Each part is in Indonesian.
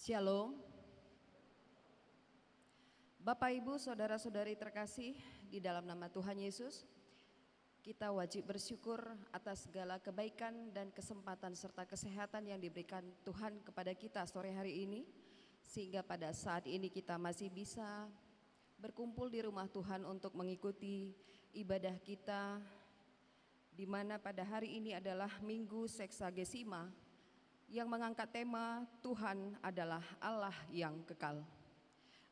Shalom. Bapak, Ibu, Saudara-saudari terkasih di dalam nama Tuhan Yesus, kita wajib bersyukur atas segala kebaikan dan kesempatan serta kesehatan yang diberikan Tuhan kepada kita sore hari ini, sehingga pada saat ini kita masih bisa berkumpul di rumah Tuhan untuk mengikuti ibadah kita, di mana pada hari ini adalah Minggu Seksagesima yang mengangkat tema Tuhan adalah Allah yang kekal.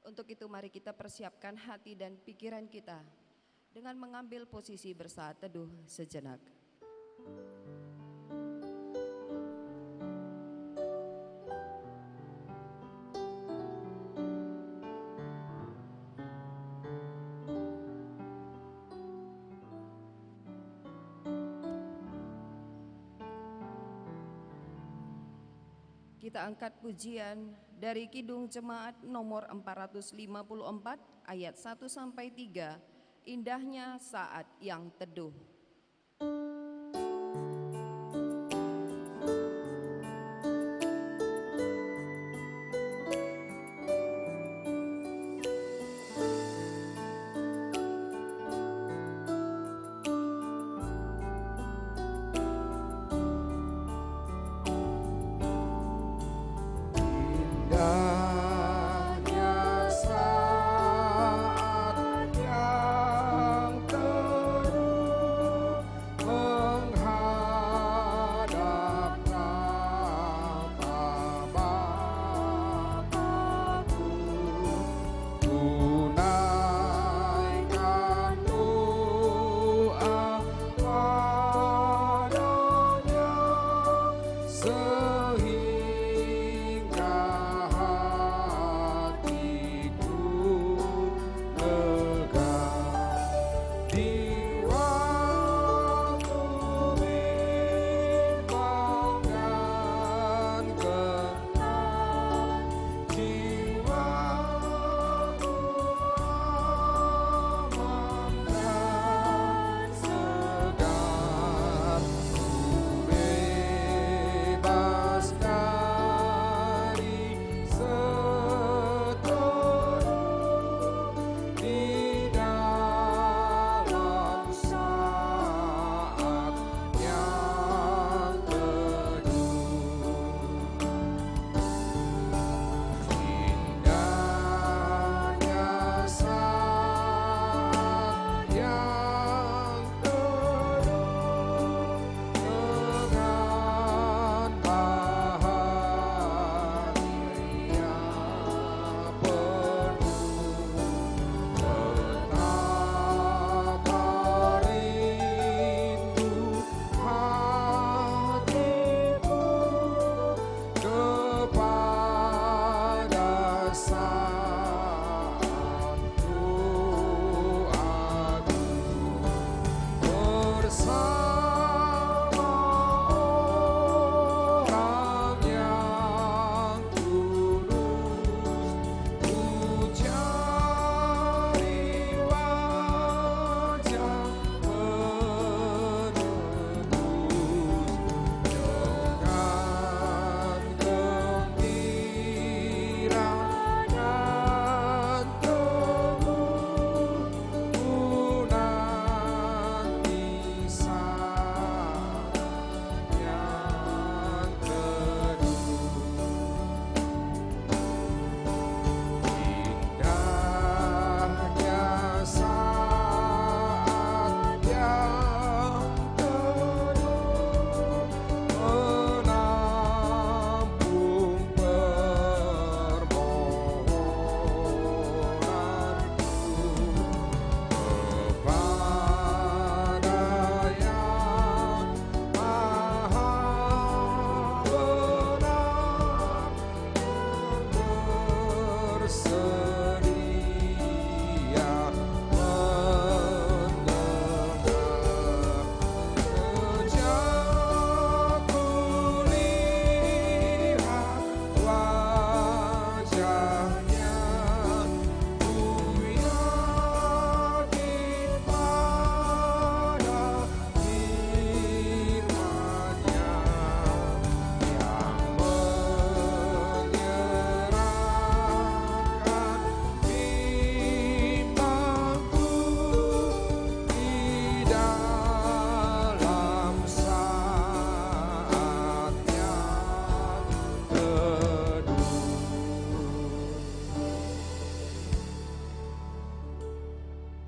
Untuk itu mari kita persiapkan hati dan pikiran kita dengan mengambil posisi bersaat teduh sejenak. Kita angkat pujian dari Kidung Jemaat nomor 454 ayat 1 sampai 3, indahnya saat yang teduh.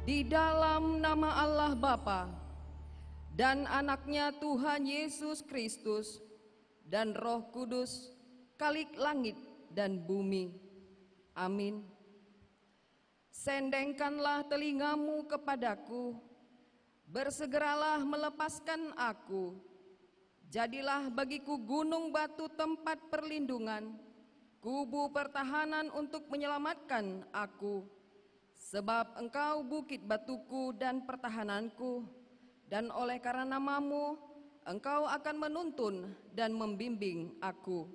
Di dalam nama Allah Bapa dan anaknya Tuhan Yesus Kristus dan Roh Kudus, Khalik langit dan bumi. Amin. Sendengkanlah telingamu kepadaku, bersegeralah melepaskan aku. Jadilah bagiku gunung batu tempat perlindungan, kubu pertahanan untuk menyelamatkan aku. Sebab Engkau bukit batuku dan pertahananku, dan oleh karena namamu, Engkau akan menuntun dan membimbing aku.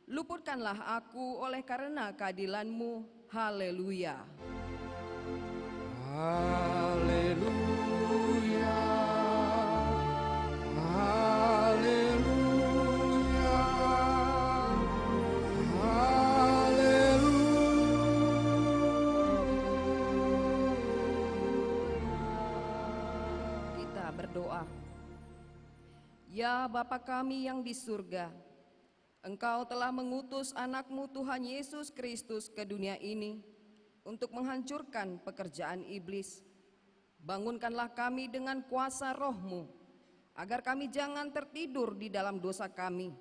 Luputkanlah aku oleh karena keadilan-Mu. Haleluya. Haleluya. Haleluya. Haleluya. Kita berdoa. Ya Bapa kami yang di surga, Engkau telah mengutus anak-Mu Tuhan Yesus Kristus ke dunia ini untuk menghancurkan pekerjaan iblis. Bangunkanlah kami dengan kuasa Roh-Mu, agar kami jangan tertidur di dalam dosa kami,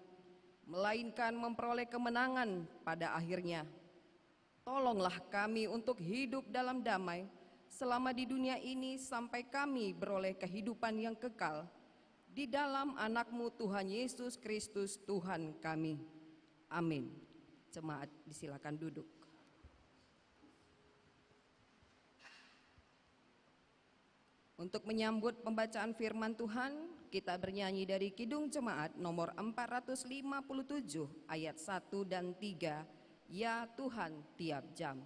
melainkan memperoleh kemenangan pada akhirnya. Tolonglah kami untuk hidup dalam damai selama di dunia ini sampai kami beroleh kehidupan yang kekal di dalam anak-Mu Tuhan Yesus Kristus Tuhan kami. Amin. Jemaat disilakan duduk. Untuk menyambut pembacaan firman Tuhan, kita bernyanyi dari Kidung Jemaat nomor 457 ayat 1 dan 3, Ya Tuhan tiap jam.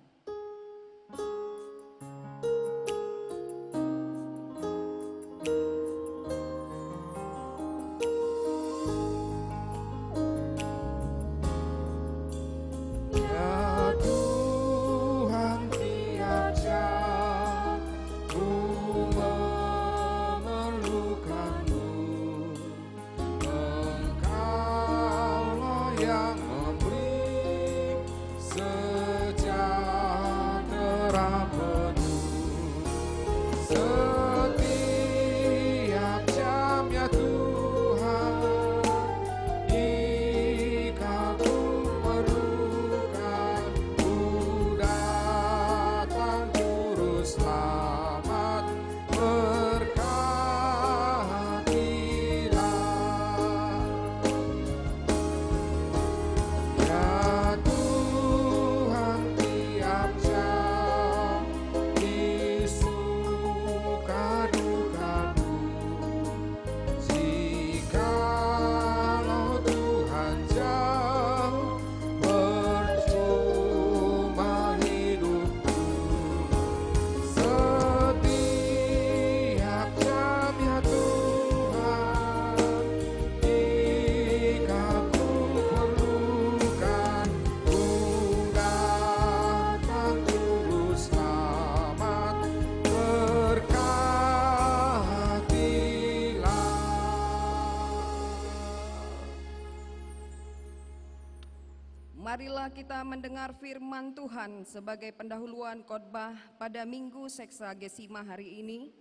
Marilah kita mendengar firman Tuhan sebagai pendahuluan khotbah pada Minggu Seksagesima hari ini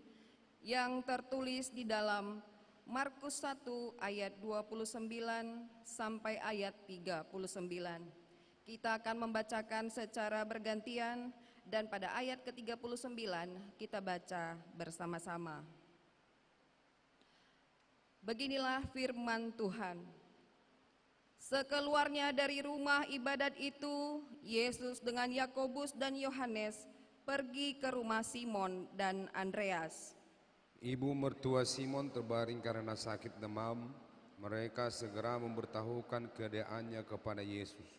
yang tertulis di dalam Markus 1 ayat 29 sampai ayat 39. Kita akan membacakan secara bergantian dan pada ayat ke-39 kita baca bersama-sama. Beginilah firman Tuhan. Sekeluarnya dari rumah ibadat itu, Yesus dengan Yakobus dan Yohanes pergi ke rumah Simon dan Andreas. Ibu mertua Simon terbaring karena sakit demam. Mereka segera memberitahukan keadaannya kepada Yesus.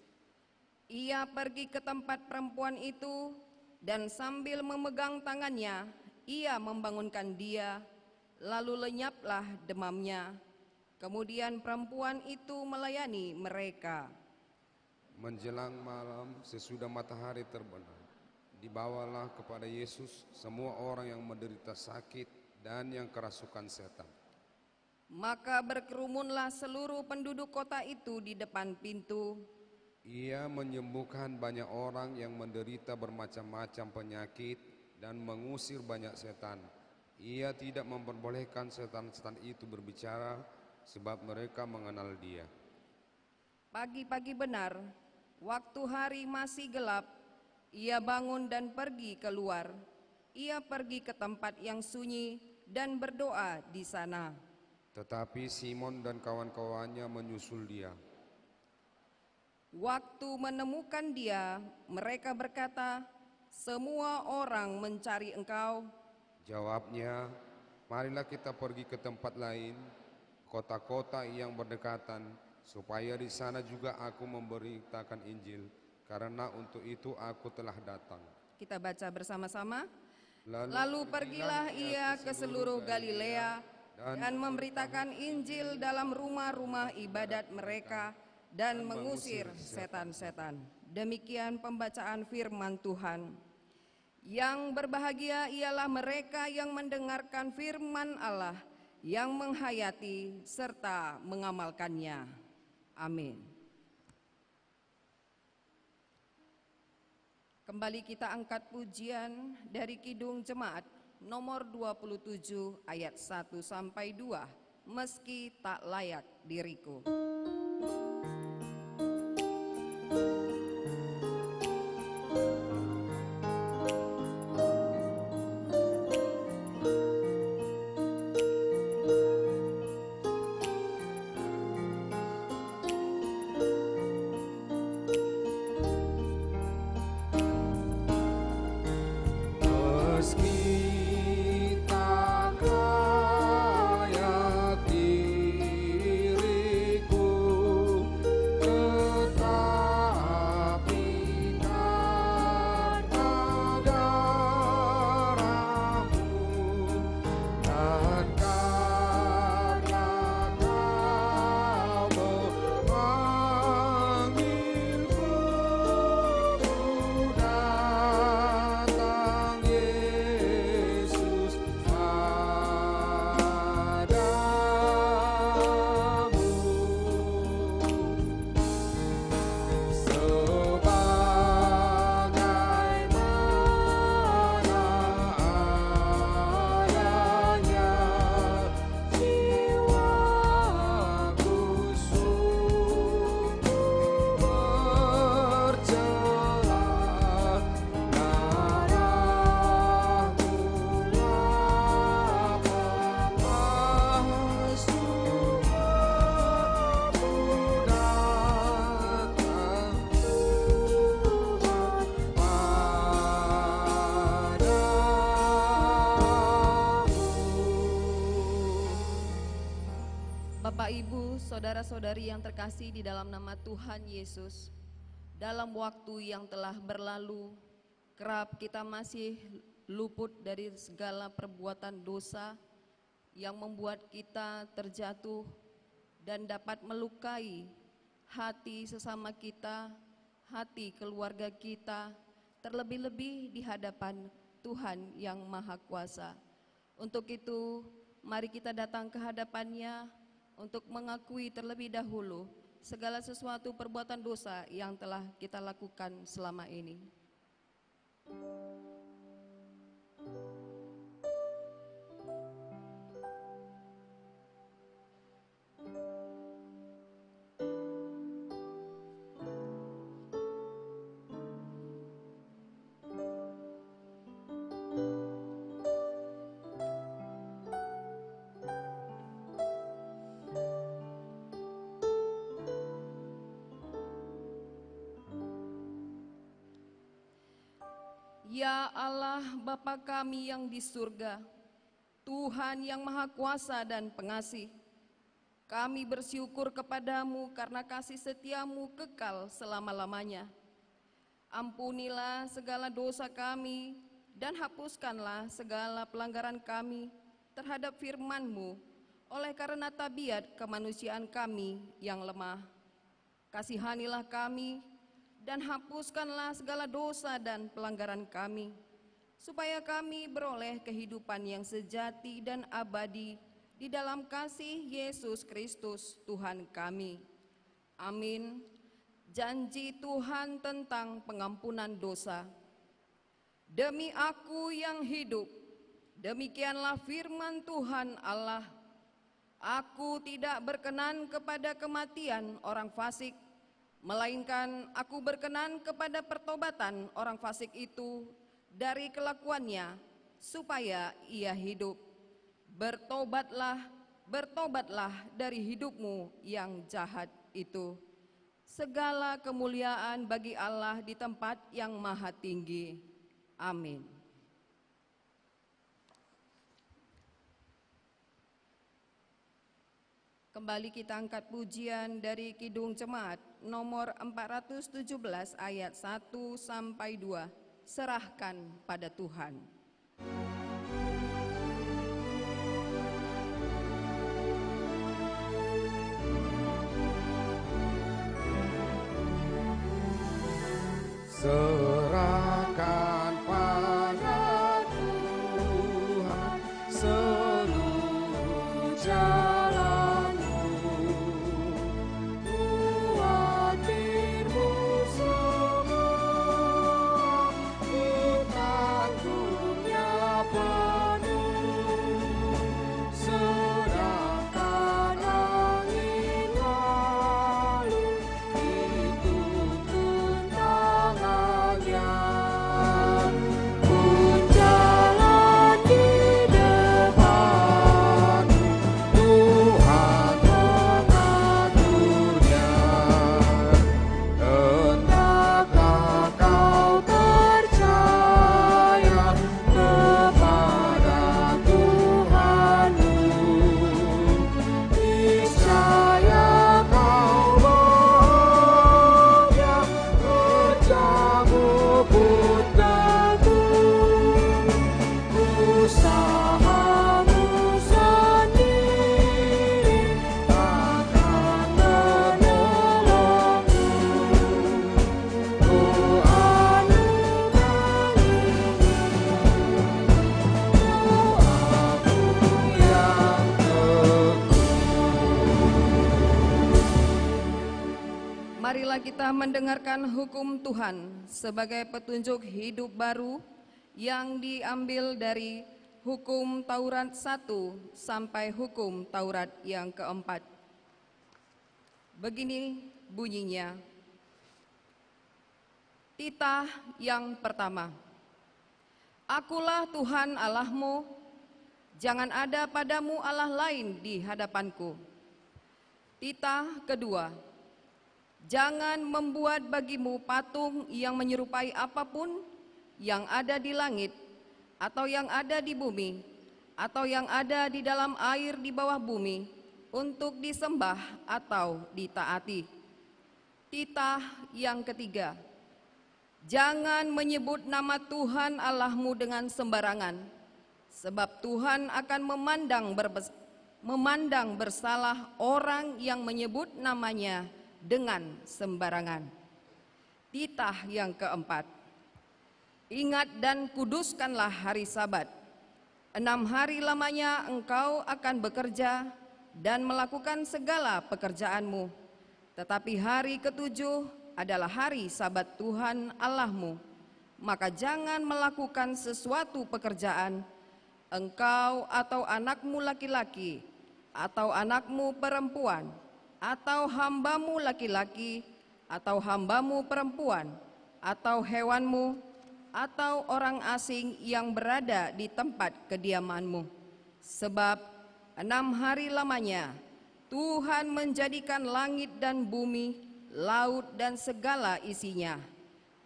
Ia pergi ke tempat perempuan itu dan sambil memegang tangannya, ia membangunkan dia, lalu lenyaplah demamnya. Kemudian perempuan itu melayani mereka. Menjelang malam sesudah matahari terbenam, dibawalah kepada Yesus semua orang yang menderita sakit dan yang kerasukan setan. Maka berkerumunlah seluruh penduduk kota itu di depan pintu. Ia menyembuhkan banyak orang yang menderita bermacam-macam penyakit dan mengusir banyak setan. Ia tidak memperbolehkan setan-setan itu berbicara, sebab mereka mengenal Dia. Pagi-pagi benar, waktu hari masih gelap, ia bangun dan pergi keluar. Ia pergi ke tempat yang sunyi dan berdoa di sana. Tetapi Simon dan kawan-kawannya menyusul Dia. Waktu menemukan Dia, mereka berkata, "Semua orang mencari Engkau." Jawabnya, marilah kita pergi ke tempat lain, kota-kota yang berdekatan, supaya di sana juga aku memberitakan Injil, karena untuk itu aku telah datang. Kita baca bersama-sama. Lalu pergilah ia ke seluruh Galilea dan memberitakan Injil dalam rumah-rumah ibadat mereka dan mengusir setan-setan. Demikian pembacaan firman Tuhan. Yang berbahagia ialah mereka yang mendengarkan firman Allah, yang menghayati serta mengamalkannya. Amin. Kembali kita angkat pujian dari Kidung Jemaat nomor 27 ayat 1 sampai 2, meski tak layak diriku. Bapak, Ibu, saudara-saudari yang terkasih di dalam nama Tuhan Yesus, dalam waktu yang telah berlalu, kerap kita masih luput dari segala perbuatan dosa yang membuat kita terjatuh dan dapat melukai hati sesama kita, hati keluarga kita, terlebih-lebih di hadapan Tuhan yang Maha Kuasa. Untuk itu, mari kita datang ke hadapan-Nya untuk mengakui terlebih dahulu segala sesuatu perbuatan dosa yang telah kita lakukan selama ini. Ya Allah, Bapa kami yang di surga, Tuhan yang Maha Kuasa dan Pengasih, kami bersyukur kepadamu karena kasih setiamu kekal selama-lamanya. Ampunilah segala dosa kami dan hapuskanlah segala pelanggaran kami terhadap firman-Mu oleh karena tabiat kemanusiaan kami yang lemah. Kasihanilah kami dan hapuskanlah segala dosa dan pelanggaran kami, supaya kami beroleh kehidupan yang sejati dan abadi di dalam kasih Yesus Kristus Tuhan kami. Amin. Janji Tuhan tentang pengampunan dosa. Demi aku yang hidup, demikianlah firman Tuhan Allah, aku tidak berkenan kepada kematian orang fasik, melainkan aku berkenan kepada pertobatan orang fasik itu dari kelakuannya, supaya ia hidup. Bertobatlah, bertobatlah dari hidupmu yang jahat itu. Segala kemuliaan bagi Allah di tempat yang maha tinggi. Amin. Kembali kita angkat pujian dari Kidung Jemaat nomor 417 ayat 1 sampai 2. Serahkan pada Tuhan. Serahkan pada Tuhan seluruh jalanmu, khawatirmu semua ditanggungnya penuh. Sedangkan angin lalu dituntun tangannya, pun jalan di depanmu, Tuhan mengaturnya. Hendaklah kau percaya kepada Tuhanmu, niscaya kau bahagia, kerjamu pun teguh, usahamu sendiri akan menolongmu. Doamu kali ini, doamu yang teguh. Marilah kita mendengarkan hukum Tuhan sebagai petunjuk hidup baru yang diambil dari hukum Taurat 1 sampai hukum Taurat yang keempat. Begini bunyinya. Titah yang pertama. Akulah Tuhan Allahmu, jangan ada padamu Allah lain di hadapanku. Titah kedua. Jangan membuat bagimu patung yang menyerupai apapun yang ada di langit, atau yang ada di bumi, atau yang ada di dalam air di bawah bumi, untuk disembah atau ditaati. Titah yang ketiga. Jangan menyebut nama Tuhan Allahmu dengan sembarangan, sebab Tuhan akan memandang bersalah orang yang menyebut namanya dengan sembarangan. Titah yang keempat. Ingat dan kuduskanlah hari Sabat. 6 hari lamanya engkau akan bekerja dan melakukan segala pekerjaanmu. Tetapi hari ketujuh adalah hari Sabat Tuhan Allahmu. Maka jangan melakukan sesuatu pekerjaan, engkau atau anakmu laki-laki, atau anakmu perempuan, atau hambamu laki-laki, atau hambamu perempuan, atau hewanmu, atau orang asing yang berada di tempat kediamanmu. Sebab 6 hari lamanya Tuhan menjadikan langit dan bumi, laut dan segala isinya,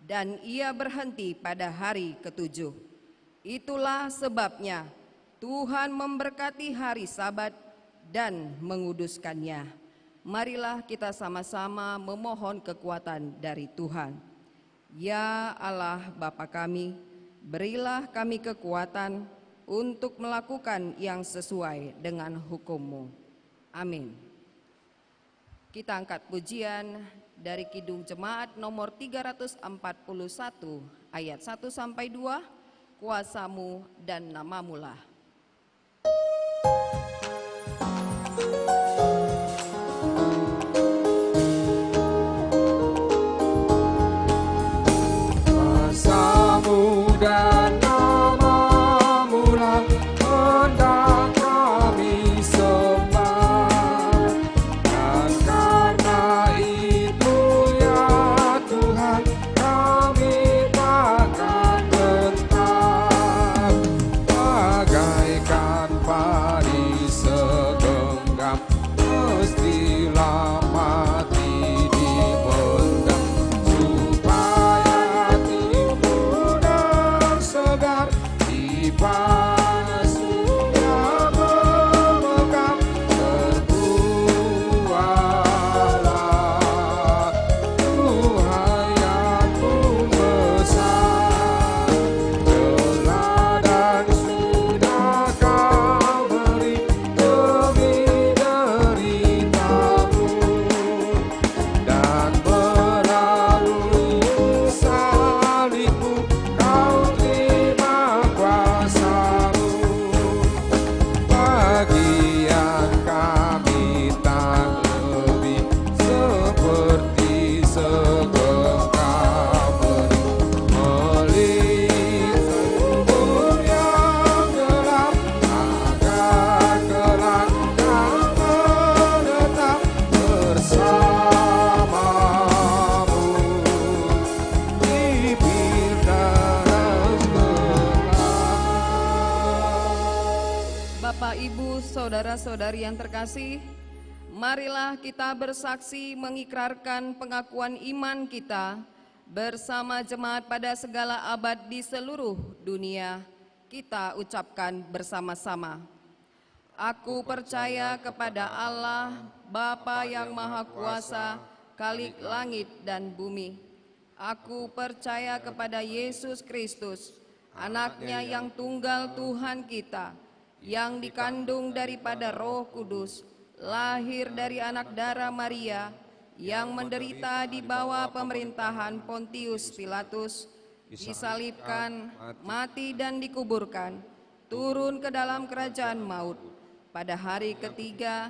dan ia berhenti pada hari ketujuh. Itulah sebabnya Tuhan memberkati hari Sabat dan menguduskannya. Marilah kita sama-sama memohon kekuatan dari Tuhan. Ya Allah Bapa kami, berilah kami kekuatan untuk melakukan yang sesuai dengan hukum-Mu. Amin. Kita angkat pujian dari Kidung Jemaat nomor 341 ayat 1 sampai 2, Kuasa-Mu dan Nama-Mu-lah. Kuasa-Mu dan Saudara-saudari yang terkasih, marilah kita bersaksi mengikrarkan pengakuan iman kita bersama jemaat pada segala abad di seluruh dunia. Kita ucapkan bersama-sama. Aku percaya kepada Allah, Bapa yang Maha Kuasa, Khalik langit dan bumi. Aku percaya kepada Yesus Kristus, Anaknya yang tunggal Tuhan kita, yang dikandung daripada Roh Kudus, lahir dari anak darah Maria, yang menderita di bawah pemerintahan Pontius Pilatus, disalibkan, mati dan dikuburkan, turun ke dalam kerajaan maut, pada hari ketiga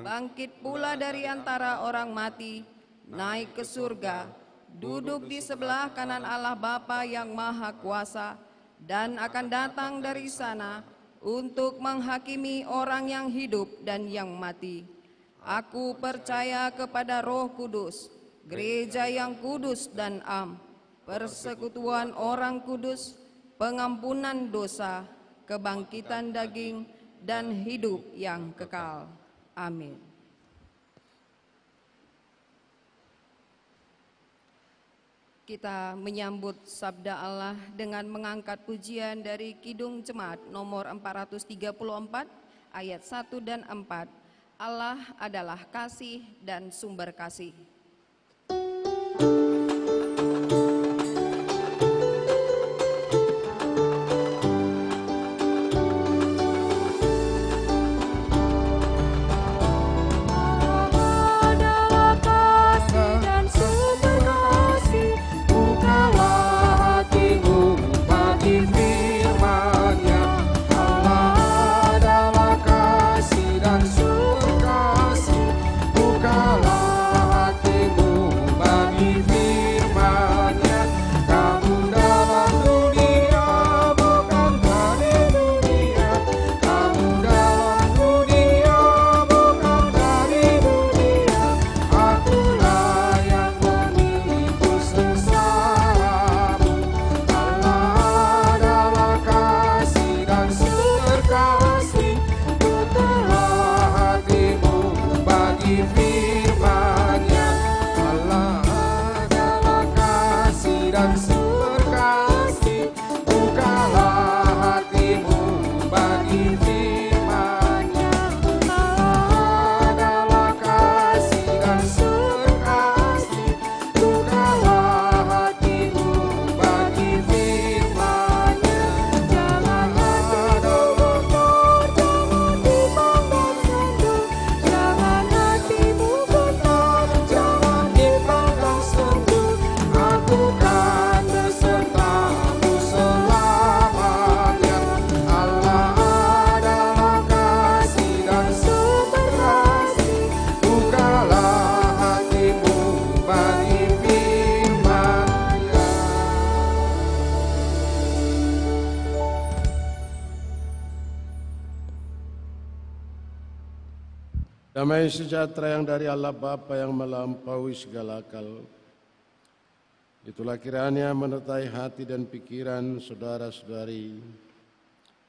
bangkit pula dari antara orang mati, naik ke surga, duduk di sebelah kanan Allah Bapa yang Maha Kuasa, dan akan datang dari sana untuk menghakimi orang yang hidup dan yang mati. Aku percaya kepada Roh Kudus, gereja yang kudus dan am, persekutuan orang kudus, pengampunan dosa, kebangkitan daging, dan hidup yang kekal. Amin. Kita menyambut sabda Allah dengan mengangkat pujian dari Kidung Jemaat nomor 434 ayat 1 dan 4. Allah adalah kasih dan sumber kasih. Damai sejahtera yang dari Allah Bapa yang melampaui segala akal, itulah kiranya menyertai hati dan pikiran saudara-saudari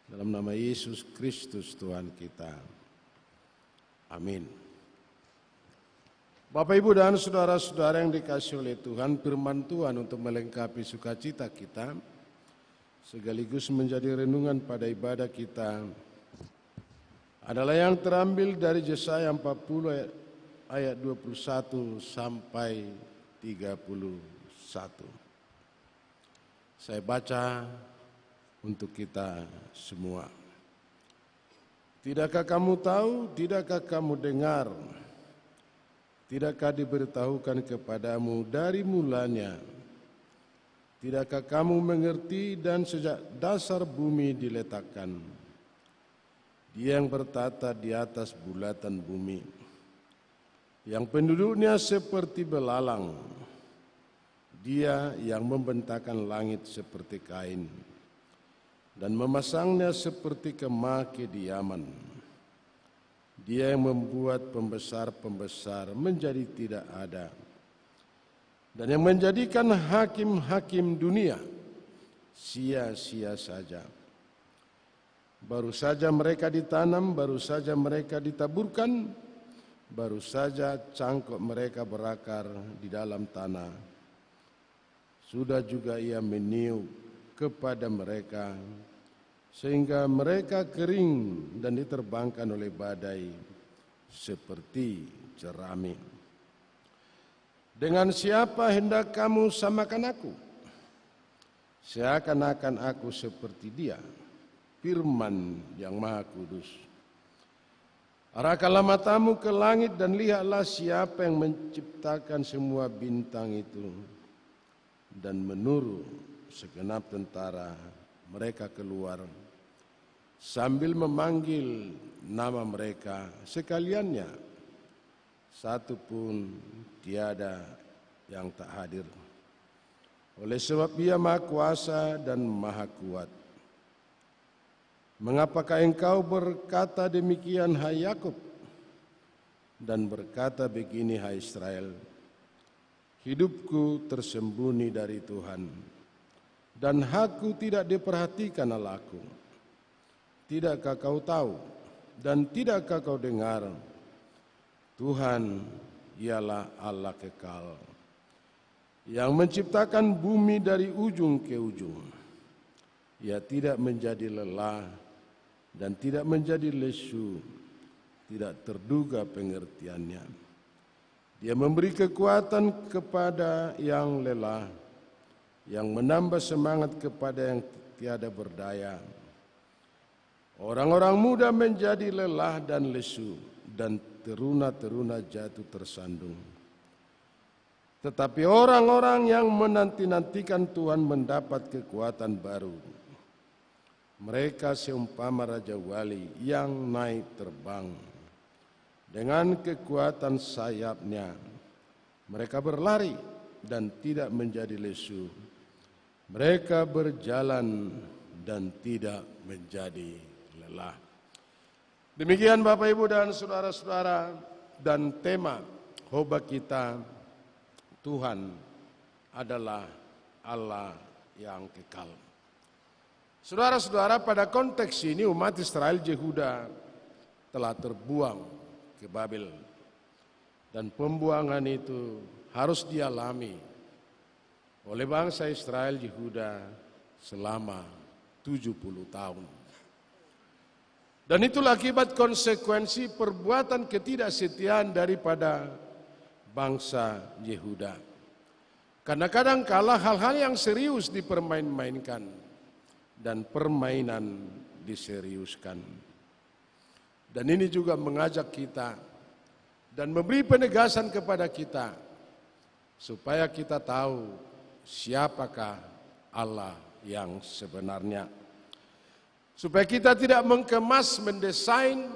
dalam nama Yesus Kristus Tuhan kita. Amin. Bapak, Ibu, dan saudara-saudara yang dikasihi oleh Tuhan, firman Tuhan untuk melengkapi sukacita kita sekaligus menjadi renungan pada ibadah kita adalah yang terambil dari Yesaya 40 ayat 21 sampai 31. Saya baca untuk kita semua. Tidakkah kamu tahu, tidakkah kamu dengar, tidakkah diberitahukan kepadamu dari mulanya, tidakkah kamu mengerti dan sejak dasar bumi diletakkan, Dia yang bertata di atas bulatan bumi, yang penduduknya seperti belalang, Dia yang membentangkan langit seperti kain dan memasangnya seperti kemah kediaman. Dia yang membuat pembesar-pembesar menjadi tidak ada dan yang menjadikan hakim-hakim dunia sia-sia saja. Baru saja mereka ditanam, baru saja mereka ditaburkan, baru saja cangkok mereka berakar di dalam tanah. Sudah juga Ia meniup kepada mereka sehingga mereka kering dan diterbangkan oleh badai seperti jerami. Dengan siapa hendak kamu samakan aku? Seakan-akan aku seperti Dia, Firman yang Maha Kudus. Arahkanlah matamu ke langit dan lihatlah siapa yang menciptakan semua bintang itu. Dan menurut segenap tentara mereka keluar sambil memanggil nama mereka sekaliannya. Satu pun tiada yang tak hadir. Oleh sebab Ia Maha Kuasa dan Maha Kuat. Mengapakah engkau berkata demikian, hai Yakub, dan berkata begini, hai Israel? Hidupku tersembunyi dari Tuhan, dan hakku tidak diperhatikan Allahku. Tidakkah kau tahu, dan tidakkah kau dengar? Tuhan ialah Allah kekal, yang menciptakan bumi dari ujung ke ujung. Ia tidak menjadi lelah dan tidak menjadi lesu, tidak terduga pengertiannya. Dia memberi kekuatan kepada yang lelah, yang menambah semangat kepada yang tiada berdaya. Orang-orang muda menjadi lelah dan lesu, dan teruna-teruna jatuh tersandung. Tetapi orang-orang yang menanti-nantikan Tuhan mendapat kekuatan baru. Mereka seumpama Raja Wali yang naik terbang. Dengan kekuatan sayapnya, mereka berlari dan tidak menjadi lesu. Mereka berjalan dan tidak menjadi lelah. Demikian Bapak Ibu dan saudara-saudara, dan tema khotbah kita, Tuhan adalah Allah yang kekal. Saudara-saudara, pada konteks ini umat Israel Yehuda telah terbuang ke Babel, dan pembuangan itu harus dialami oleh bangsa Israel Yehuda selama 70 tahun. Dan itulah akibat konsekuensi perbuatan ketidaksetiaan daripada bangsa Yehuda. Karena kadang-kala hal-hal yang serius dipermain-mainkan dan permainan diseriuskan. Dan ini juga mengajak kita dan memberi penegasan kepada kita supaya kita tahu siapakah Allah yang sebenarnya. Supaya kita tidak mengemas, mendesain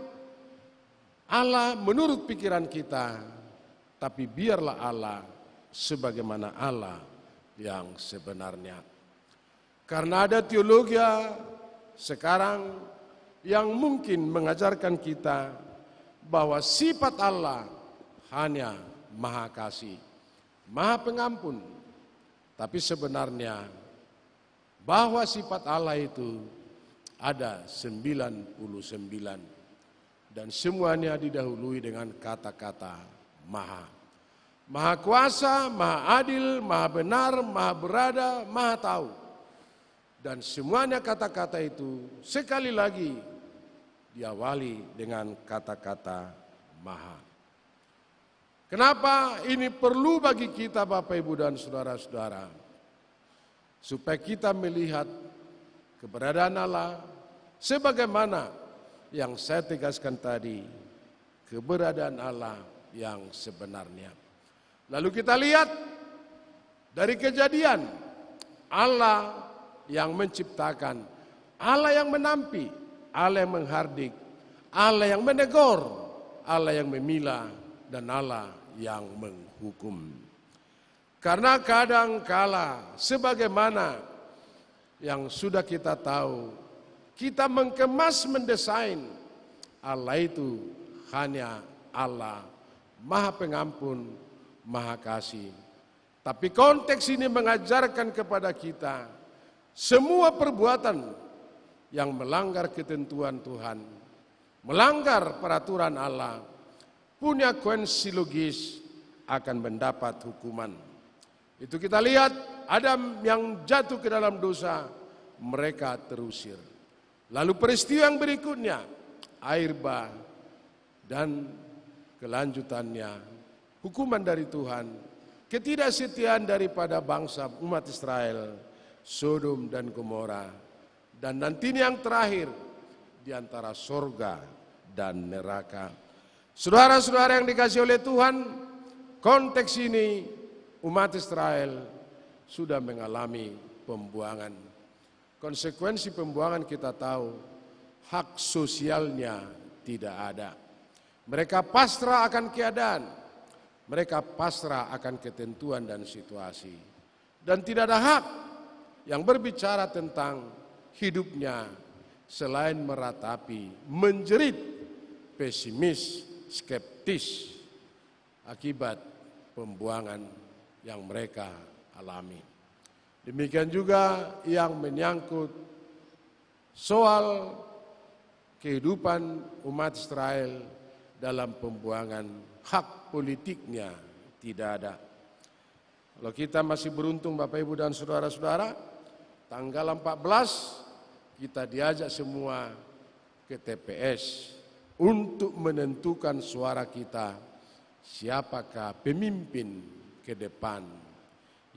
Allah menurut pikiran kita, tapi biarlah Allah sebagaimana Allah yang sebenarnya. Karena ada teologi sekarang yang mungkin mengajarkan kita bahwa sifat Allah hanya Maha Kasih, Maha Pengampun. Tapi sebenarnya bahwa sifat Allah itu ada 99 dan semuanya didahului dengan kata-kata Maha. Maha kuasa, Maha adil, Maha benar, Maha berada, Maha tahu. Dan semuanya kata-kata itu sekali lagi diawali dengan kata-kata Maha. Kenapa ini perlu bagi kita Bapak Ibu dan saudara-saudara? Supaya kita melihat keberadaan Allah sebagaimana yang saya tegaskan tadi, keberadaan Allah yang sebenarnya. Lalu kita lihat dari Kejadian, Allah yang menciptakan, Allah yang menampi, Allah yang menghardik, Allah yang menegur, Allah yang memilah, dan Allah yang menghukum. Karena kadang-kala sebagaimana yang sudah kita tahu, kita mendesain Allah itu hanya Allah Maha Pengampun, Maha Kasih. Tapi konteks ini mengajarkan kepada kita semua perbuatan yang melanggar ketentuan Tuhan, melanggar peraturan Allah, punya konsekuensi logis akan mendapat hukuman. Itu kita lihat Adam yang jatuh ke dalam dosa, mereka terusir. Lalu peristiwa yang berikutnya, air bah, dan kelanjutannya, hukuman dari Tuhan, ketidaksetiaan daripada bangsa umat Israel, Sodom dan Gomora, dan nantinya yang terakhir di antara sorga dan neraka. Saudara-saudara yang dikasihi oleh Tuhan, konteks ini umat Israel sudah mengalami pembuangan. Konsekuensi pembuangan kita tahu, hak sosialnya tidak ada. Mereka pasrah akan keadaan, mereka pasrah akan ketentuan dan situasi, dan tidak ada hak yang berbicara tentang hidupnya selain meratapi, menjerit, pesimis, skeptis akibat pembuangan yang mereka alami. Demikian juga yang menyangkut soal kehidupan umat Israel dalam pembuangan, hak politiknya tidak ada. Kalau kita masih beruntung Bapak Ibu dan saudara-saudara, tanggal 14 kita diajak semua ke TPS untuk menentukan suara kita, siapakah pemimpin ke depan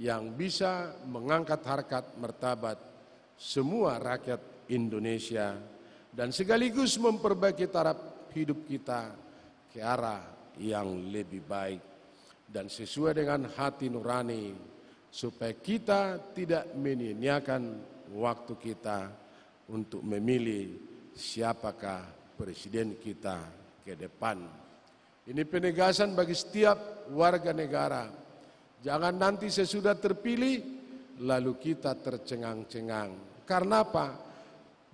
yang bisa mengangkat harkat martabat semua rakyat Indonesia dan sekaligus memperbaiki taraf hidup kita ke arah yang lebih baik dan sesuai dengan hati nurani, supaya kita tidak menyia-nyiakan waktu kita untuk memilih siapakah presiden kita ke depan. Ini penegasan bagi setiap warga negara. Jangan nanti sesudah terpilih lalu kita tercengang-cengang. Karena apa?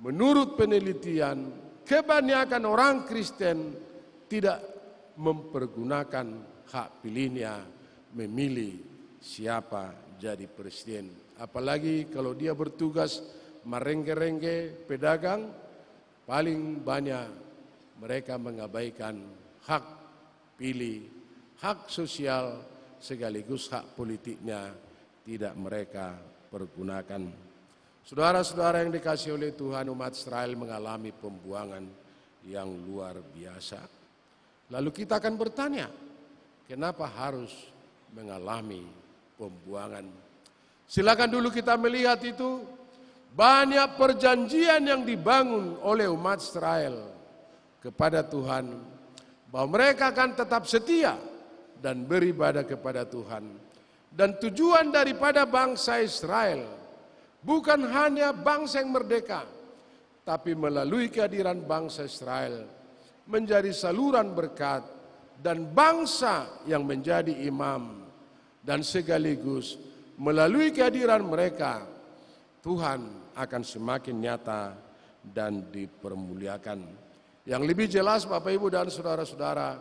Menurut penelitian, kebanyakan orang Kristen tidak mempergunakan hak pilihnya memilih siapa jadi presiden. Apalagi kalau dia bertugas merengge-rengge pedagang, paling banyak mereka mengabaikan hak pilih, hak sosial sekaligus hak politiknya tidak mereka pergunakan. Saudara-saudara yang dikasihi oleh Tuhan, umat Israel mengalami pembuangan yang luar biasa. Lalu kita akan bertanya, kenapa harus mengalami pembuangan? Silakan dulu kita melihat itu, banyak perjanjian yang dibangun oleh umat Israel kepada Tuhan, bahwa mereka akan tetap setia dan beribadah kepada Tuhan. Dan tujuan daripada bangsa Israel bukan hanya bangsa yang merdeka, tapi melalui kehadiran bangsa Israel menjadi saluran berkat dan bangsa yang menjadi imam, dan sekaligus melalui kehadiran mereka Tuhan akan semakin nyata dan dipermuliakan. Yang lebih jelas Bapak Ibu dan saudara-saudara,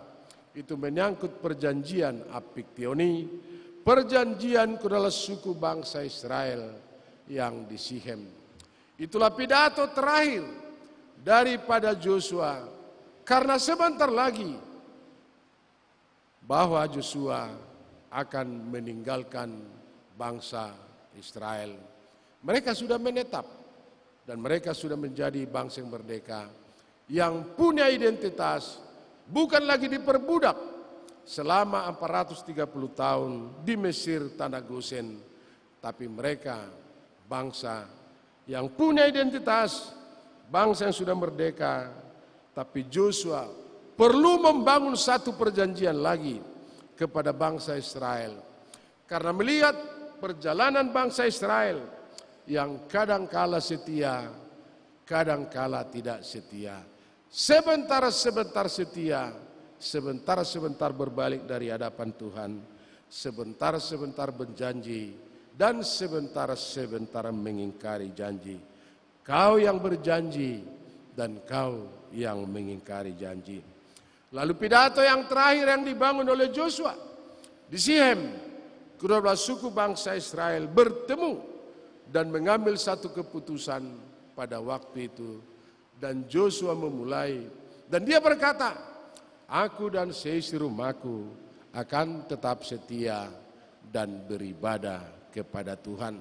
itu menyangkut perjanjian Apiktioni, perjanjian kedua suku bangsa Israel yang di Sihem. Itulah pidato terakhir daripada Joshua, karena sebentar lagi bahwa Joshua akan meninggalkan bangsa Israel. Mereka sudah menetap dan mereka sudah menjadi bangsa yang merdeka, yang punya identitas, bukan lagi diperbudak selama 430 tahun di Mesir tanah Gosen, tapi mereka bangsa yang punya identitas, bangsa yang sudah merdeka. Tapi Joshua perlu membangun satu perjanjian lagi kepada bangsa Israel, karena melihat perjalanan bangsa Israel yang kadang-kala setia, kadang-kala tidak setia, sebentar-sebentar setia, sebentar-sebentar berbalik dari hadapan Tuhan, sebentar-sebentar berjanji, dan sebentar-sebentar mengingkari janji. Kau yang berjanji dan kau yang mengingkari janji. Lalu pidato yang terakhir yang dibangun oleh Joshua di Sichem, kedua belah suku bangsa Israel bertemu dan mengambil satu keputusan pada waktu itu. Dan Joshua memulai, dan dia berkata, aku dan seisi rumahku akan tetap setia dan beribadah kepada Tuhan.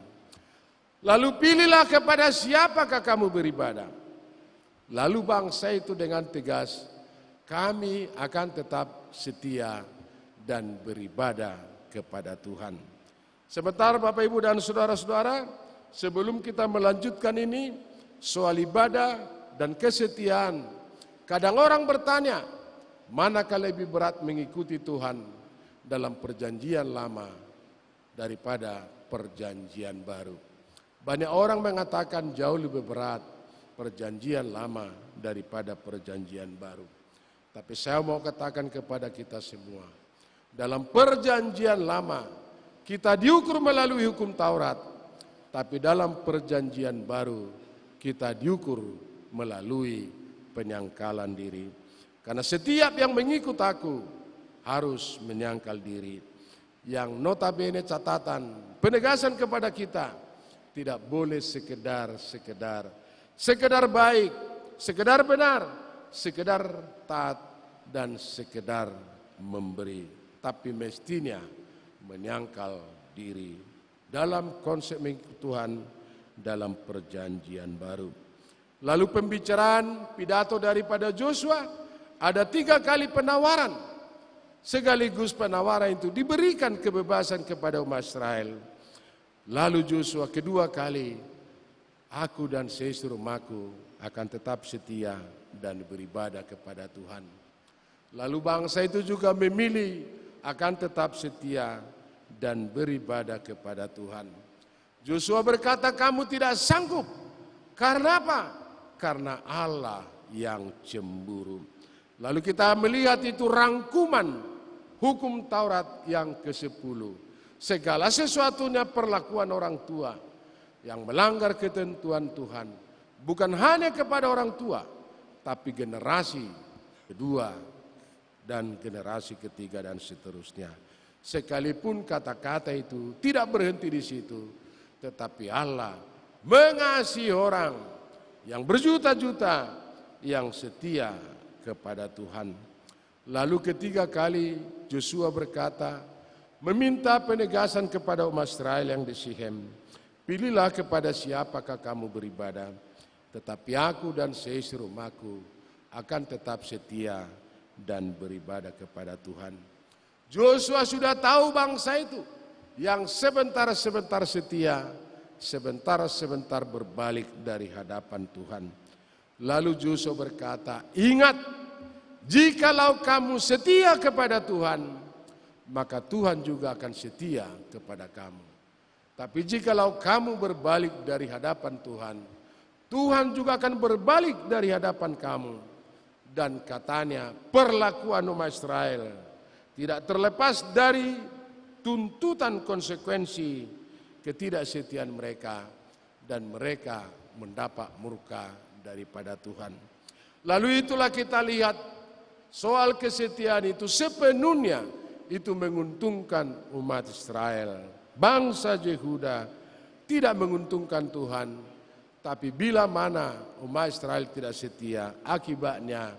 Lalu pilihlah kepada siapakah kamu beribadah. Lalu bangsa itu dengan tegas, kami akan tetap setia dan beribadah kepada Tuhan. Sebentar Bapak Ibu dan saudara-saudara, sebelum kita melanjutkan ini, soal ibadah dan kesetiaan, kadang orang bertanya, manakah lebih berat mengikuti Tuhan dalam perjanjian lama daripada perjanjian baru? Banyak orang mengatakan jauh lebih berat perjanjian lama daripada perjanjian baru. Tapi saya mau katakan kepada kita semua, dalam perjanjian lama kita diukur melalui hukum Taurat, tapi dalam perjanjian baru kita diukur melalui penyangkalan diri. Karena setiap yang mengikut aku harus menyangkal diri. Yang notabene catatan, penegasan kepada kita, tidak boleh sekedar baik, sekedar benar, sekedar taat, dan sekedar memberi. Tapi mestinya menyangkal diri dalam konsep mengikut Tuhan dalam perjanjian baru. Lalu pembicaraan pidato daripada Joshua, ada 3 kali penawaran. Sekaligus penawaran itu diberikan kebebasan kepada umat Israel. Lalu Joshua kedua kali, aku dan seisi rumahku akan tetap setia dan beribadah kepada Tuhan. Lalu bangsa itu juga memilih akan tetap setia dan beribadah kepada Tuhan. Joshua berkata, kamu tidak sanggup. Karena apa? Karena Allah yang cemburu. Lalu kita melihat itu rangkuman hukum Taurat yang ke-10. Segala sesuatunya perlakuan orang tua yang melanggar ketentuan Tuhan. Bukan hanya kepada orang tua, tapi generasi kedua dan generasi ketiga dan seterusnya. Sekalipun kata-kata itu tidak berhenti di situ, tetapi Allah mengasihi orang yang berjuta-juta yang setia kepada Tuhan. Lalu ketiga kali Joshua berkata, meminta penegasan kepada umat Israel yang di Sichem, pilihlah kepada siapakah kamu beribadah, tetapi aku dan seisi rumahku akan tetap setia dan beribadah kepada Tuhan. Joshua sudah tahu bangsa itu yang sebentar-sebentar setia, sebentar-sebentar berbalik dari hadapan Tuhan. Lalu Joshua berkata, ingat, jikalau kamu setia kepada Tuhan, maka Tuhan juga akan setia kepada kamu. Tapi jikalau kamu berbalik dari hadapan Tuhan, Tuhan juga akan berbalik dari hadapan kamu. Dan katanya, perlakuan umat Israel tidak terlepas dari tuntutan konsekuensi ketidaksetiaan mereka, dan mereka mendapat murka daripada Tuhan. Lalu itulah kita lihat soal kesetiaan itu sepenuhnya itu menguntungkan umat Israel. Bangsa Yehuda tidak menguntungkan Tuhan, tapi bila mana umat Israel tidak setia, akibatnya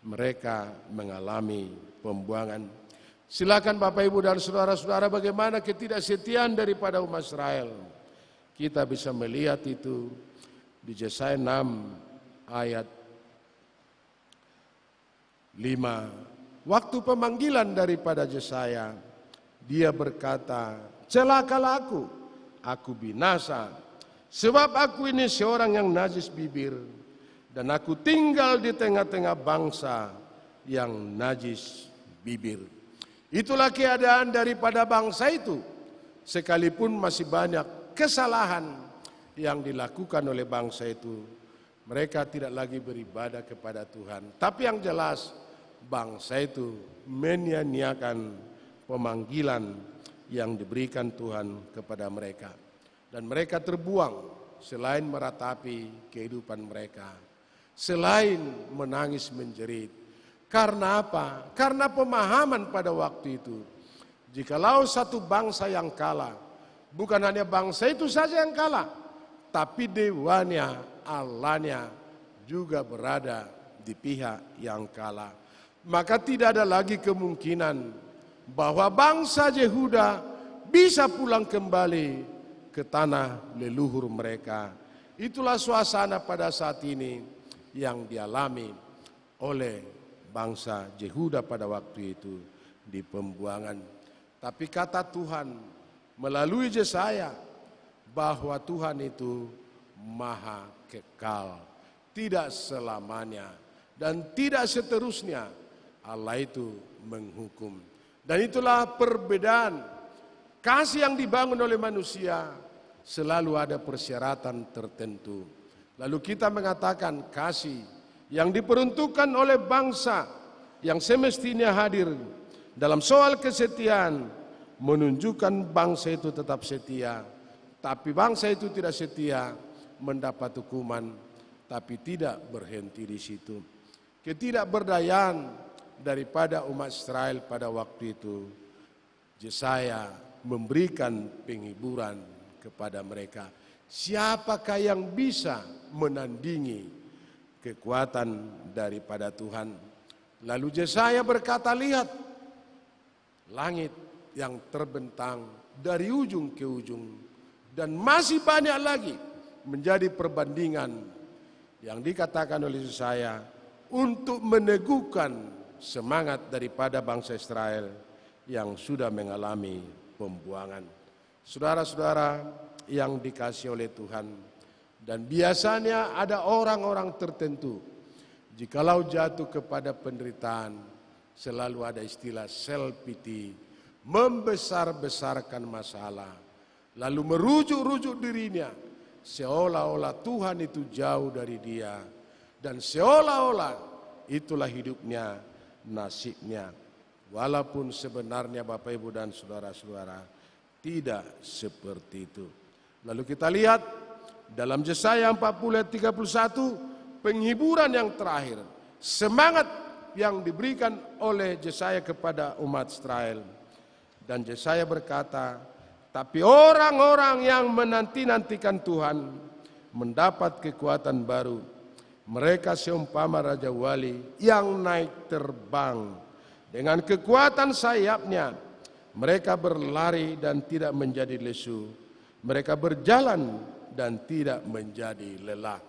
mereka mengalami pembuangan. Silakan Bapak Ibu dan saudara-saudara, bagaimana ketidaksetiaan daripada umat Israel. Kita bisa melihat itu di Yesaya 6 ayat 5. Waktu pemanggilan daripada Yesaya, dia berkata, celakalah aku binasa, sebab aku ini seorang yang najis bibir, dan aku tinggal di tengah-tengah bangsa yang najis bibir. Itulah keadaan daripada bangsa itu, sekalipun masih banyak kesalahan yang dilakukan oleh bangsa itu. Mereka tidak lagi beribadah kepada Tuhan. Tapi yang jelas, bangsa itu menyia-nyiakan pemanggilan yang diberikan Tuhan kepada mereka. Dan mereka terbuang selain meratapi kehidupan mereka, selain menangis menjerit. Karena apa? Karena pemahaman pada waktu itu, jikalau satu bangsa yang kalah, bukan hanya bangsa itu saja yang kalah, tapi dewanya, Allahnya juga berada di pihak yang kalah. Maka tidak ada lagi kemungkinan bahwa bangsa Yehuda bisa pulang kembali ke tanah leluhur mereka. Itulah suasana pada saat ini yang dialami oleh bangsa Yehuda pada waktu itu di pembuangan. Tapi kata Tuhan melalui Yesaya bahwa Tuhan itu maha kekal, tidak selamanya dan tidak seterusnya Allah itu menghukum. Dan itulah perbedaan. Kasih yang dibangun oleh manusia selalu ada persyaratan tertentu. Lalu kita mengatakan kasih yang diperuntukkan oleh bangsa yang semestinya hadir dalam soal kesetiaan menunjukkan bangsa itu tetap setia. Tapi bangsa itu tidak setia mendapat hukuman, tapi tidak berhenti di situ. Ketidakberdayaan daripada umat Israel pada waktu itu, Yesaya memberikan penghiburan kepada mereka. Siapakah yang bisa menandingi kekuatan daripada Tuhan? Lalu Yesaya berkata, lihat langit yang terbentang dari ujung ke ujung, dan masih banyak lagi menjadi perbandingan yang dikatakan oleh Yesaya untuk meneguhkan semangat daripada bangsa Israel yang sudah mengalami pembuangan. Saudara-saudara yang dikasihi oleh Tuhan, dan biasanya ada orang-orang tertentu, jikalau jatuh kepada penderitaan, selalu ada istilah self pity, membesar-besarkan masalah, lalu merujuk-rujuk dirinya, seolah-olah Tuhan itu jauh dari dia, dan seolah-olah itulah hidupnya, nasibnya. Walaupun sebenarnya Bapak Ibu dan saudara-saudara tidak seperti itu. Lalu kita lihat dalam Yesaya 40 ayat 31, penghiburan yang terakhir, semangat yang diberikan oleh Yesaya kepada umat Israel. Dan Yesaya berkata, tapi orang-orang yang menanti-nantikan Tuhan mendapat kekuatan baru. Mereka seumpama Raja Wali yang naik terbang. Dengan kekuatan sayapnya, mereka berlari dan tidak menjadi lesu. Mereka berjalan dan tidak menjadi lelah.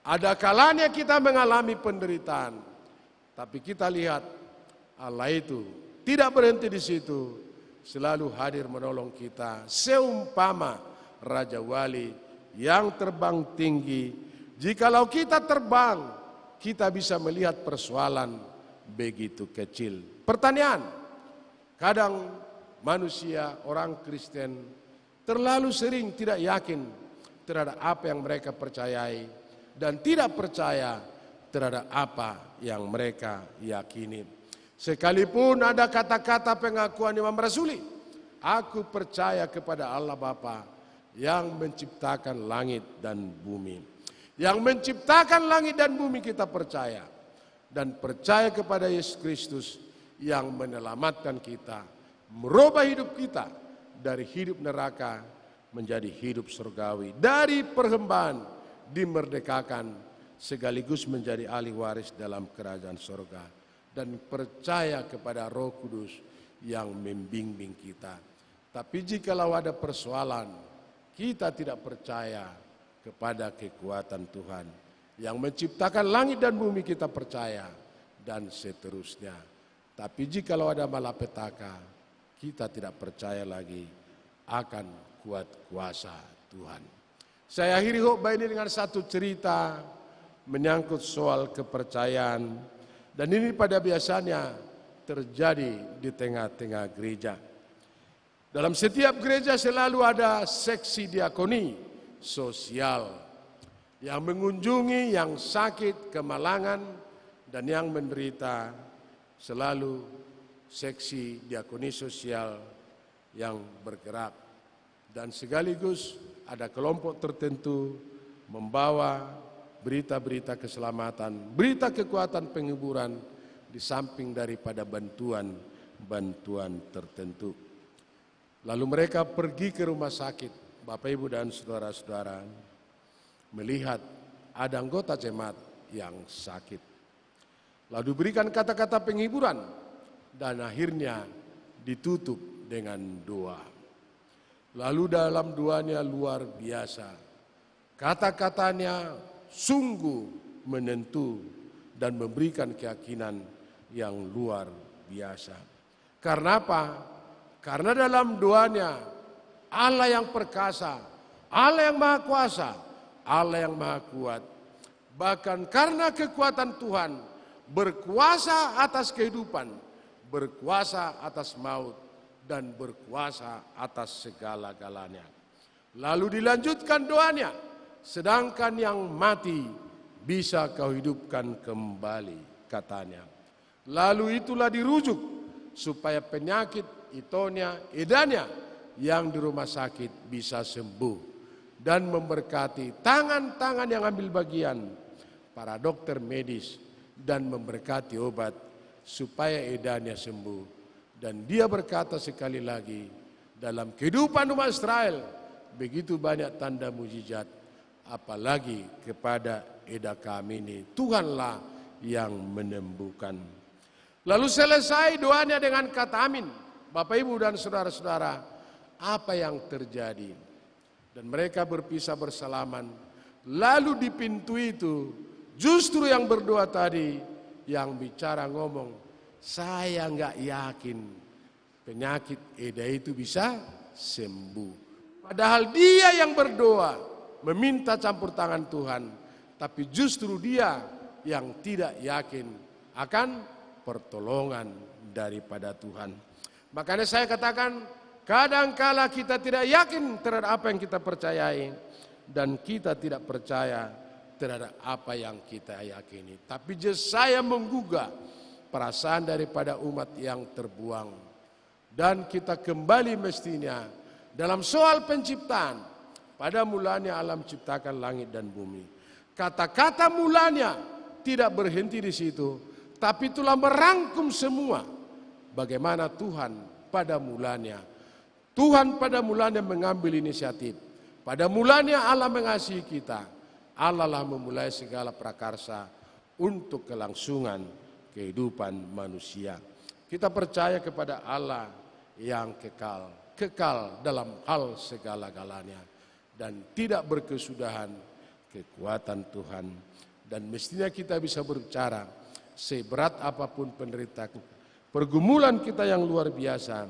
Ada kalanya kita mengalami penderitaan, tapi kita lihat Allah itu tidak berhenti di situ, selalu hadir menolong kita. Seumpama Raja Wali yang terbang tinggi. Jikalau kita terbang, kita bisa melihat persoalan begitu kecil. Pertanyaan, kadang manusia, orang Kristen terlalu sering tidak yakin terhadap apa yang mereka percayai dan tidak percaya terhadap apa yang mereka yakini. Sekalipun ada kata-kata pengakuan Imam Rasuli, aku percaya kepada Allah Bapa yang menciptakan langit dan bumi. Yang menciptakan langit dan bumi kita percaya. Dan percaya kepada Yesus Kristus yang menyelamatkan kita, merubah hidup kita dari hidup neraka menjadi hidup surgawi, dari perhambaan dimerdekakan sekaligus menjadi ahli waris dalam kerajaan surga, dan percaya kepada Roh Kudus yang membimbing kita. Tapi jikalau ada persoalan, kita tidak percaya kepada kekuatan Tuhan yang menciptakan langit dan bumi, kita percaya, dan seterusnya. Tapi jikalau ada malapetaka, kita tidak percaya lagi akan kuat kuasa Tuhan. Saya akhiri khotbah ini dengan satu cerita menyangkut soal kepercayaan, dan ini pada biasanya terjadi di tengah-tengah gereja. Dalam setiap gereja selalu ada seksi diakoni sosial yang mengunjungi yang sakit, kemalangan, dan yang menderita. Selalu seksi diakoni sosial yang bergerak, dan sekaligus ada kelompok tertentu membawa berita-berita keselamatan, berita kekuatan penghiburan, di samping daripada bantuan tertentu. Lalu mereka pergi ke rumah sakit, Bapak Ibu dan saudara-saudara, melihat ada anggota jemaat yang sakit. Lalu berikan kata-kata penghiburan, dan akhirnya ditutup dengan doa. Lalu dalam doanya luar biasa, kata-katanya sungguh menentu dan memberikan keyakinan yang luar biasa. Karena apa? Karena dalam doanya Allah yang perkasa, Allah yang maha kuasa, Allah yang maha kuat, bahkan karena kekuatan Tuhan berkuasa atas kehidupan, berkuasa atas maut, dan berkuasa atas segala-galanya. Lalu dilanjutkan doanya, sedangkan yang mati bisa kau hidupkan kembali, katanya. Lalu itulah dirujuk supaya penyakit itonya, edanya yang di rumah sakit bisa sembuh, dan memberkati tangan-tangan yang ambil bagian para dokter medis, dan memberkati obat supaya edannya sembuh. Dan dia berkata sekali lagi, dalam kehidupan umat Israel begitu banyak tanda mujizat, apalagi kepada eda kami ini Tuhanlah yang menyembuhkan. Lalu selesai doanya dengan kata amin. Bapak Ibu dan saudara-saudara, apa yang terjadi? Dan mereka berpisah bersalaman. Lalu di pintu itu justru yang berdoa tadi, yang bicara ngomong, saya enggak yakin penyakit eda itu bisa sembuh. Padahal dia yang berdoa, meminta campur tangan Tuhan, tapi justru dia yang tidak yakin akan pertolongan daripada Tuhan. Makanya saya katakan, kadangkala kita tidak yakin terhadap apa yang kita percayai, dan kita tidak percaya terhadap apa yang kita yakini. Tapi saya menggugah perasaan daripada umat yang terbuang, dan kita kembali mestinya dalam soal penciptaan. Pada mulanya alam ciptakan langit dan bumi. Kata-kata mulanya tidak berhenti di situ, tapi itulah merangkum semua bagaimana Tuhan pada mulanya. Tuhan pada mulanya mengambil inisiatif. Pada mulanya Allah mengasihi kita. Allah lah memulai segala prakarsa untuk kelangsungan kehidupan manusia. Kita percaya kepada Allah yang kekal dalam hal segala-galanya, dan tidak berkesudahan kekuatan Tuhan. Dan mestinya kita bisa berbicara, seberat apapun penderitaan, pergumulan kita yang luar biasa,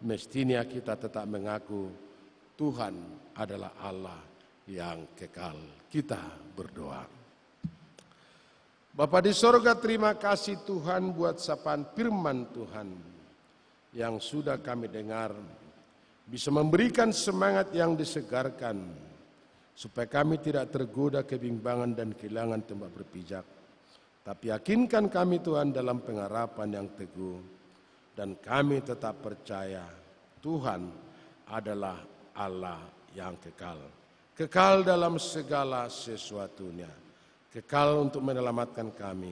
mestinya kita tetap mengaku Tuhan adalah Allah yang kekal. Kita berdoa. Bapa di sorga, terima kasih Tuhan buat sapaan firman Tuhan yang sudah kami dengar, bisa memberikan semangat yang disegarkan, supaya kami tidak tergoda kebimbangan dan kehilangan tempat berpijak. Tapi yakinkan kami Tuhan dalam pengharapan yang teguh, dan kami tetap percaya Tuhan adalah Allah yang kekal. Kekal dalam segala sesuatunya. Kekal untuk menyelamatkan kami,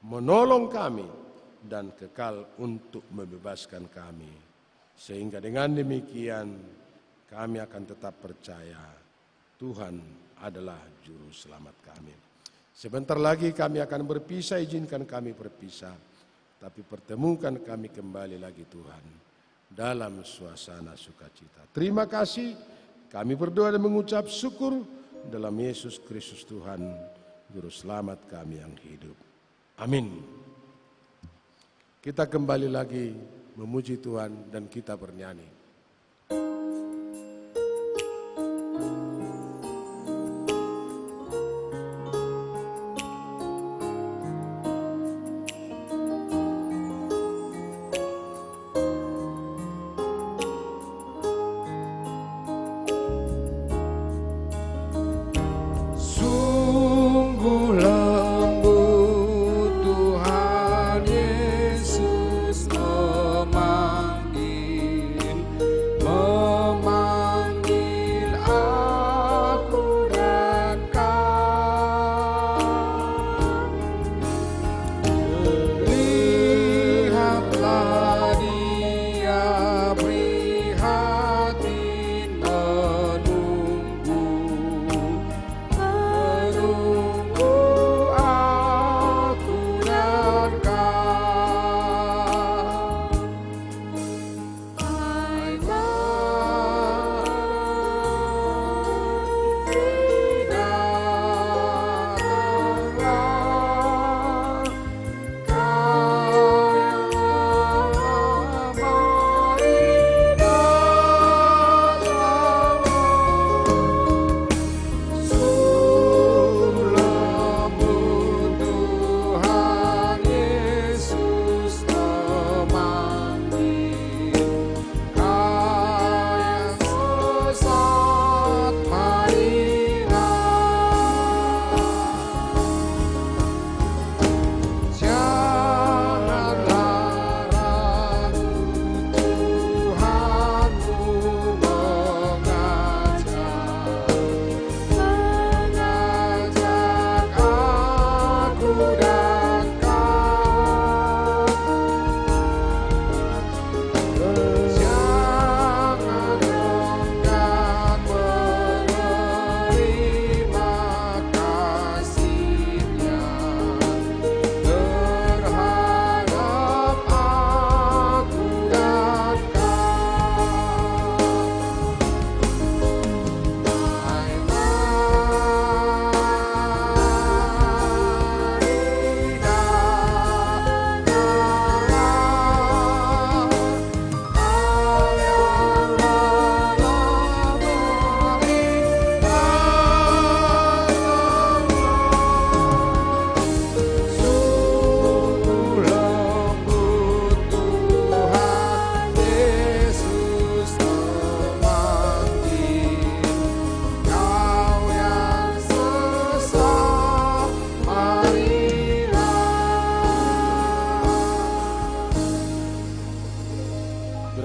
menolong kami, dan kekal untuk membebaskan kami. Sehingga dengan demikian kami akan tetap percaya Tuhan adalah juru selamat kami. Sebentar lagi kami akan berpisah, izinkan kami berpisah. Tapi pertemukan kami kembali lagi Tuhan dalam suasana sukacita. Terima kasih, kami berdoa dan mengucap syukur dalam Yesus Kristus Tuhan, Juru Selamat kami yang hidup. Amin. Kita kembali lagi memuji Tuhan dan kita bernyanyi.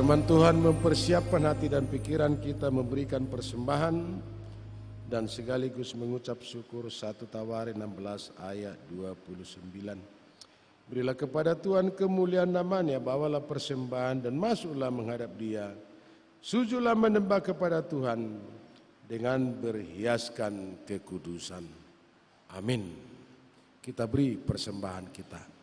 Firman Tuhan mempersiapkan hati dan pikiran kita memberikan persembahan dan sekaligus mengucap syukur. 1 Tawarin 16 ayat 29. Berilah kepada Tuhan kemuliaan namanya, bawalah persembahan dan masuklah menghadap Dia. Sujudlah menyembah kepada Tuhan dengan berhiaskan kekudusan. Amin. Kita beri persembahan kita.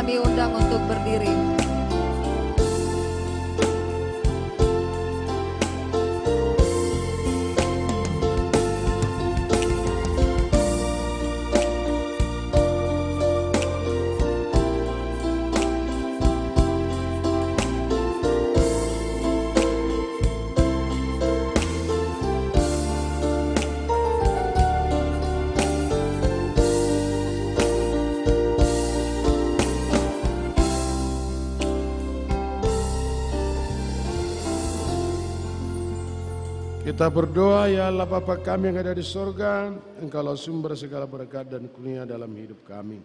Kami undang untuk berdiri. Kita berdoa, ya Allah Bapa kami yang ada di sorga, Engkaulah sumber segala berkat dan kurnia dalam hidup kami.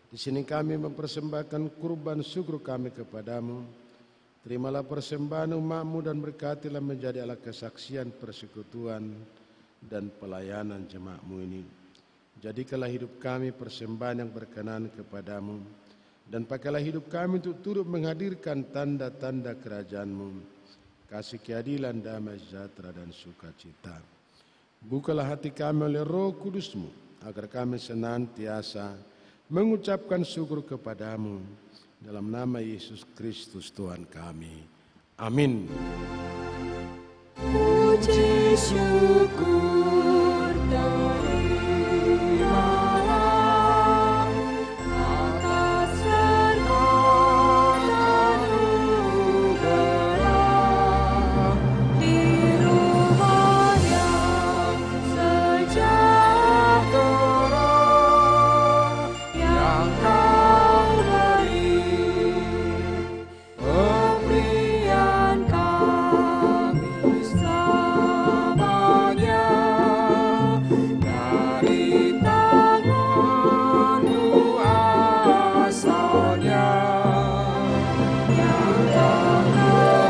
Di sini kami mempersembahkan kurban syukur kami kepadamu. Terimalah persembahan umat-Mu dan berkatilah menjadi alat kesaksian persekutuan dan pelayanan jemaat-Mu ini. Jadikanlah hidup kami persembahan yang berkenan kepadamu, dan pakailah hidup kami untuk turut menghadirkan tanda-tanda kerajaan-Mu, kasih keadilan, damai sejahtera dan sukacita. Bukalah hati kami oleh Roh Kudus-Mu, agar kami senantiasa mengucapkan syukur kepadamu, dalam nama Yesus Kristus Tuhan kami. Amin. Puji syukur terimalah atas segala anugerah di rumah yang sejahtera yang Kau beri. Pemberian kami selamanya dari tangan-Mu asalnya, yang Kau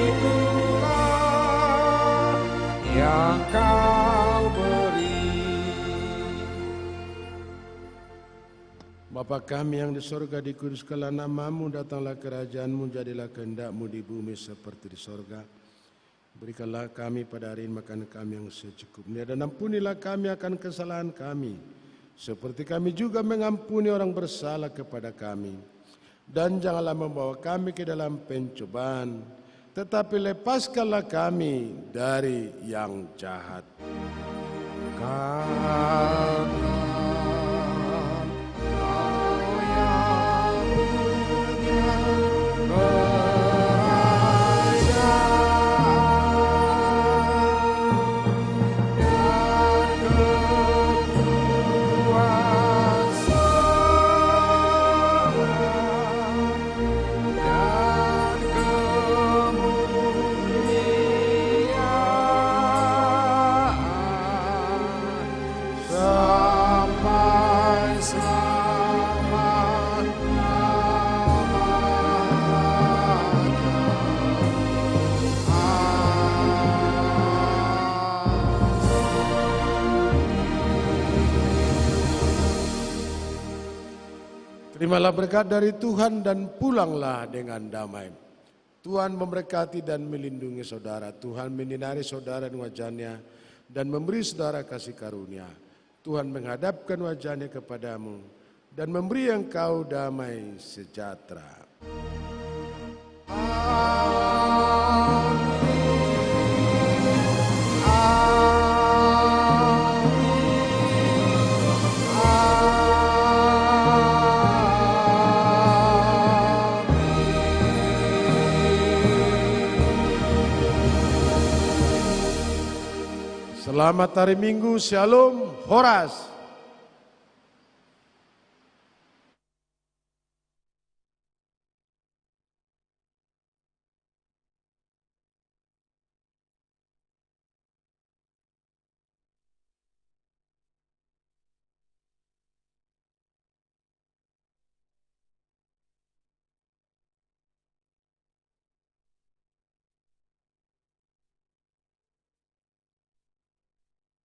itulah yang Kau beri. Bapa kami yang di sorga, dikuduskanlah nama-Mu, datanglah kerajaan-Mu, jadilah kehendak-Mu di bumi seperti di sorga. Berikanlah kami pada hari ini makan kami yang secukupnya, dan ampunilah kami akan kesalahan kami, seperti kami juga mengampuni orang bersalah kepada kami. Dan janganlah membawa kami ke dalam pencobaan, tetapi lepaskanlah kami dari yang jahat. Sampai Terimalah berkat dari Tuhan dan pulanglah dengan damai. Tuhan memberkati dan melindungi saudara. Tuhan menyinari saudara dengan wajah-Nya dan memberi saudara kasih karunia. Tuhan menghadapkan wajah-Nya kepadamu dan memberi engkau damai sejahtera. Selamat hari Minggu, Shalom, Horas.